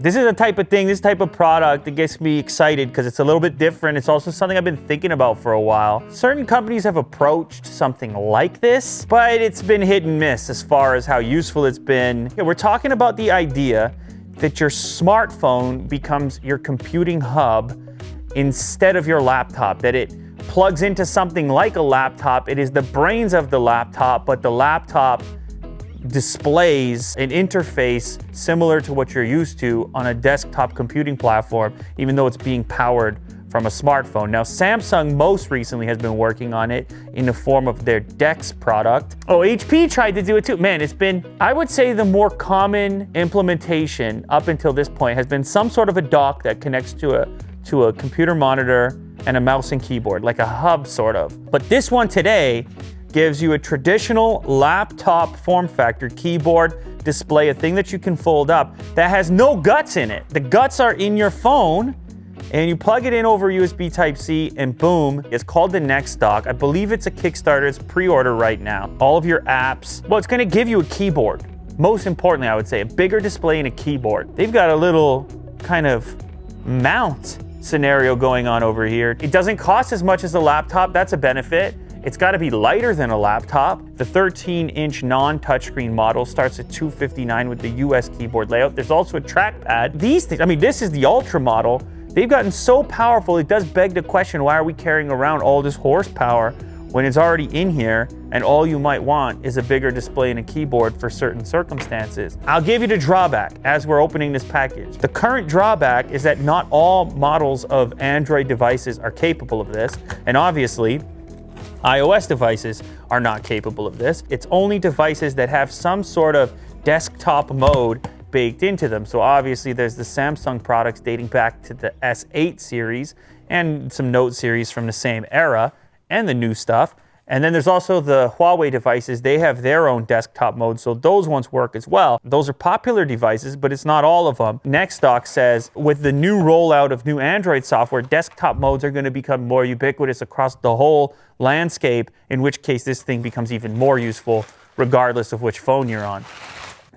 This is a type of thing, this type of product that gets me excited because it's a little bit different. It's also something I've been thinking about for a while. Certain companies have approached something like this, but it's been hit and miss as far as how useful it's been. We're talking about the idea that your smartphone becomes your computing hub instead of your laptop, that it plugs into something like a laptop. It is the brains of the laptop, but the laptop displays an interface similar to what you're used to on a desktop computing platform, even though it's being powered from a smartphone. Now, Samsung most recently has been working on it in the form of their DeX product. Oh, HP tried to do it too. Man, it's been, I would say the more common implementation up until this point has been some sort of a dock that connects to a computer monitor and a mouse and keyboard, like a hub sort of. But this one today gives you a traditional laptop form factor keyboard display, a thing that you can fold up that has no guts in it. The guts are in your phone, and you plug it in over USB Type-C and boom, it's called the NexDock. I believe it's a Kickstarter, it's pre-order right now. All of your apps, well, it's gonna give you a keyboard. Most importantly, I would say, a bigger display and a keyboard. They've got a little kind of mount scenario going on over here. It doesn't cost as much as a laptop, that's a benefit. It's got to be lighter than a laptop. The 13-inch non-touchscreen model starts at $259 with the US keyboard layout. There's also a trackpad. These things, I mean, this is the Ultra model. They've gotten so powerful, it does beg the question, why are we carrying around all this horsepower when it's already in here and all you might want is a bigger display and a keyboard for certain circumstances? I'll give you the drawback as we're opening this package. The current drawback is that not all models of Android devices are capable of this, and obviously, iOS devices are not capable of this. It's only devices that have some sort of desktop mode baked into them. So obviously there's the Samsung products dating back to the S8 series and some Note series from the same era and the new stuff. And then there's also the Huawei devices. They have their own desktop mode, so those ones work as well. Those are popular devices, but it's not all of them. NexDock says with the new rollout of new Android software, desktop modes are going to become more ubiquitous across the whole landscape, in which case this thing becomes even more useful regardless of which phone you're on.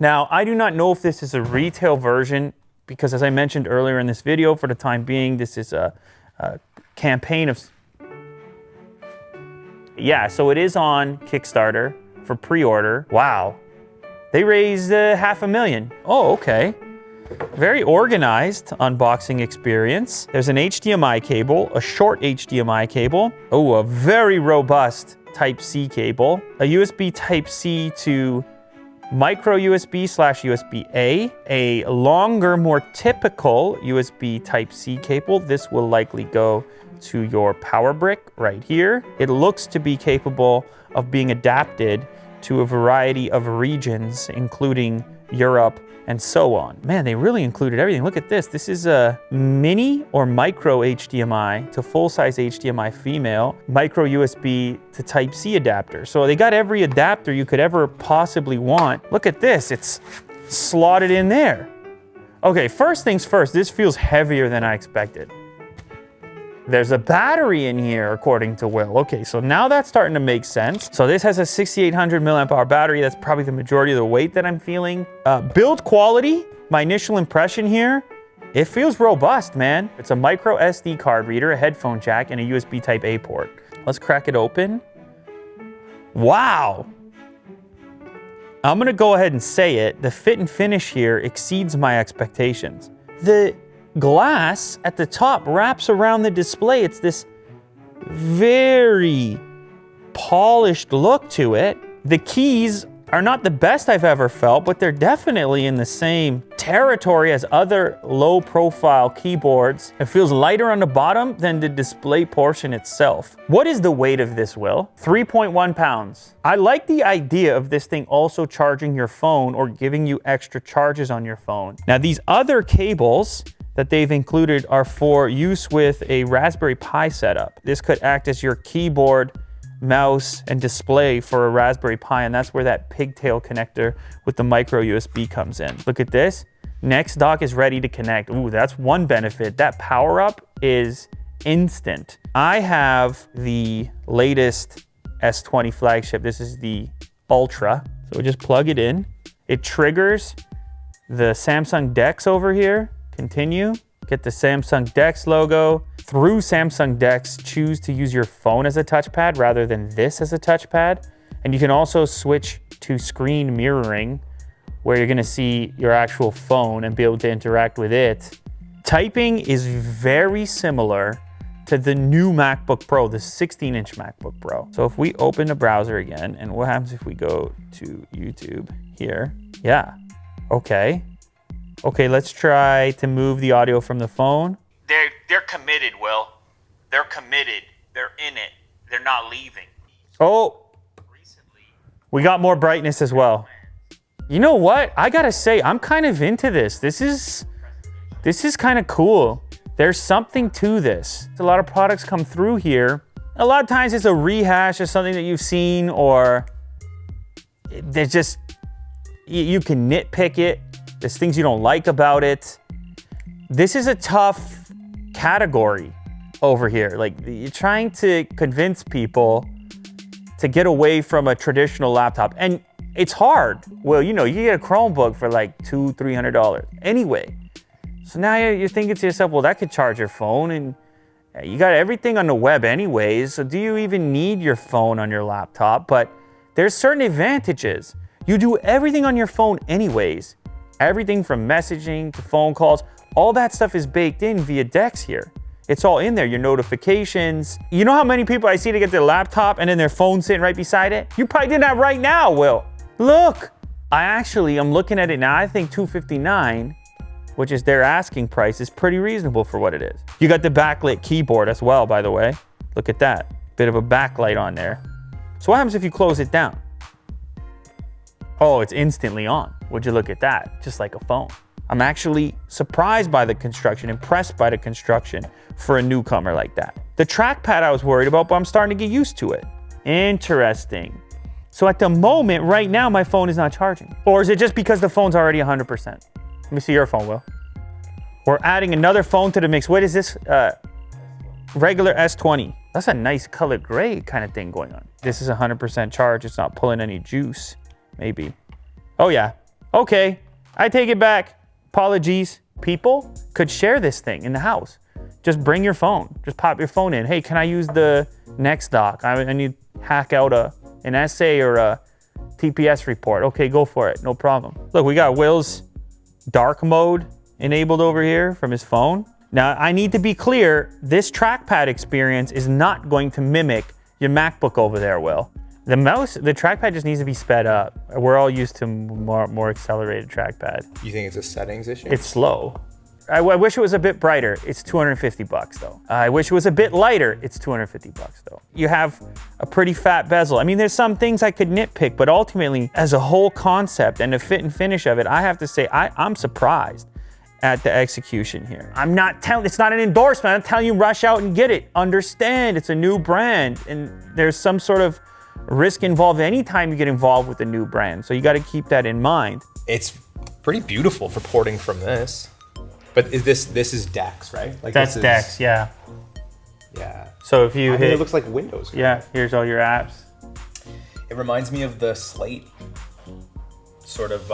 Now, I do not know if this is a retail version because, as I mentioned earlier in this video, for the time being, this is a campaign of... Yeah, so it is on Kickstarter for pre-order. Wow. They raised $500,000. Oh, okay. Very organized unboxing experience. There's an HDMI cable, a short HDMI cable. Oh, a very robust Type-C cable. A USB Type-C to micro USB/USB-A. A longer, more typical USB Type-C cable. This will likely go to your power brick right here. It looks to be capable of being adapted to a variety of regions, including Europe and so on. Man, they really included everything. Look at this. This is a mini or micro HDMI to full-size HDMI female, micro USB to Type-C adapter. So they got every adapter you could ever possibly want. Look at this. It's slotted in there. Okay, first things first, this feels heavier than I expected. There's a battery in here, according to Will. Okay, so now that's starting to make sense. So this has a 6,800 milliamp hour battery. That's probably the majority of the weight that I'm feeling. Build quality, my initial impression here, it feels robust, man. It's a micro SD card reader, a headphone jack, and a USB Type-A port. Let's crack it open. Wow. I'm gonna go ahead and say it. The fit and finish here exceeds my expectations. The glass at the top wraps around the display. It's this very polished look to it. The keys are not the best I've ever felt, but they're definitely in the same territory as other low-profile keyboards. It feels lighter on the bottom than the display portion itself. What is the weight of this, Will? 3.1 pounds. I like the idea of this thing also charging your phone or giving you extra charges on your phone. Now, these other cables that they've included are for use with a Raspberry Pi setup. This could act as your keyboard, mouse, and display for a Raspberry Pi, and that's where that pigtail connector with the micro USB comes in. Look at this. NexDock is ready to connect. Ooh, that's one benefit. That power up is instant. I have the latest S20 flagship. This is the Ultra. So we just plug it in. It triggers the Samsung DeX over here. Continue. Get the Samsung DeX logo. Through Samsung DeX, choose to use your phone as a touchpad rather than this as a touchpad. And you can also switch to screen mirroring, where you're gonna see your actual phone and be able to interact with it. Typing is very similar to the new MacBook Pro, the 16-inch MacBook Pro. So if we open the browser again, and what happens if we go to YouTube here? Yeah, okay. Okay, let's try to move the audio from the phone. They're committed, Will. They're committed. They're in it. They're not leaving. Oh, we got more brightness as well. You know what? I gotta say, I'm kind of into this. This is kind of cool. There's something to this. A lot of products come through here. A lot of times it's a rehash of something that you've seen, or there's just, you can nitpick it. There's things you don't like about it. This is a tough category over here. Like, you're trying to convince people to get away from a traditional laptop. And it's hard. Well, you know, you get a Chromebook for like $200, $300 anyway. So now you're thinking to yourself, well, that could charge your phone, and you got everything on the web anyways. So do you even need your phone on your laptop? But there's certain advantages. You do everything on your phone anyways. Everything from messaging to phone calls, all that stuff is baked in via DeX here. It's all in there, your notifications. You know how many people I see to get their laptop and then their phone sitting right beside it? You probably did that right now, Will. Look, I'm looking at it now. I think $259, which is their asking price, is pretty reasonable for what it is. You got the backlit keyboard as well, by the way. Look at that, bit of a backlight on there. So what happens if you close it down? Oh, it's instantly on. Would you look at that? Just like a phone. I'm actually surprised by the construction, impressed by the construction for a newcomer like that. The trackpad I was worried about, but I'm starting to get used to it. Interesting. So at the moment, right now, my phone is not charging. Or is it just because the phone's already 100%? Let me see your phone, Will. We're adding another phone to the mix. What is this? Regular S20. That's a nice color gray kind of thing going on. This is 100% charge. It's not pulling any juice. Maybe. Oh yeah. Okay. I take it back. Apologies. People could share this thing in the house. Just bring your phone. Just pop your phone in. Hey, can I use the NexDock? I need to hack out an essay or a TPS report. Okay, go for it. No problem. Look, we got Will's dark mode enabled over here from his phone. Now, I need to be clear. This trackpad experience is not going to mimic your MacBook over there, Will. The trackpad just needs to be sped up. We're all used to more accelerated trackpad. You think it's a settings issue? It's slow. I wish it was a bit brighter. It's $250 though. I wish it was a bit lighter. It's $250 though. You have a pretty fat bezel. I mean, there's some things I could nitpick, but ultimately, as a whole concept and the fit and finish of it, I have to say I'm surprised at the execution here. It's not an endorsement. I'm telling you, rush out and get it. Understand, it's a new brand, and there's some sort of risk involved anytime you get involved with a new brand. So you got to keep that in mind. It's pretty beautiful for porting from this. But this is DeX, right? Like that's DeX, yeah. Yeah. So if you hit, it looks like Windows. Yeah, here's all your apps. It reminds me of the Slate, sort of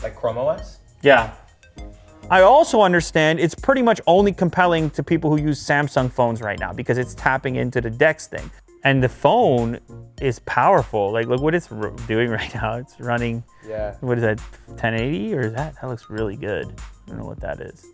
like Chrome OS. Yeah. I also understand it's pretty much only compelling to people who use Samsung phones right now because it's tapping into the DeX thing. And the phone is powerful. Like, look what it's doing right now. It's running, what is that, 1080 or is that? That looks really good. I don't know what that is.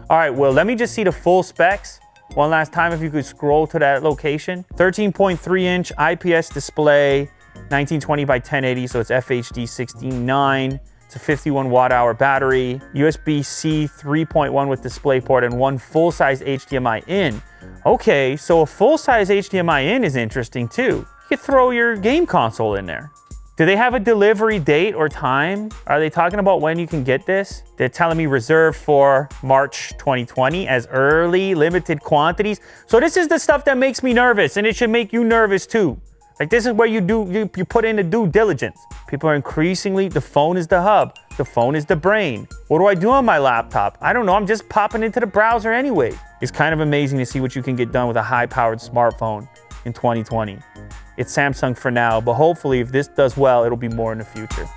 All right, well, let me just see the full specs one last time if you could scroll to that location. 13.3-inch IPS display, 1920 by 1080, so it's FHD 16:9. It's a 51 watt-hour battery, USB-C 3.1 with DisplayPort, and one full-size HDMI in. Okay, so a full-size HDMI in is interesting too. You could throw your game console in there. Do they have a delivery date or time? Are they talking about when you can get this? They're telling me reserved for March 2020 as early, limited quantities. So this is the stuff that makes me nervous, and it should make you nervous too. Like, this is where you put in the due diligence. People are increasingly, the phone is the hub. The phone is the brain. What do I do on my laptop? I don't know, I'm just popping into the browser anyway. It's kind of amazing to see what you can get done with a high-powered smartphone in 2020. It's Samsung for now, but hopefully if this does well, it'll be more in the future.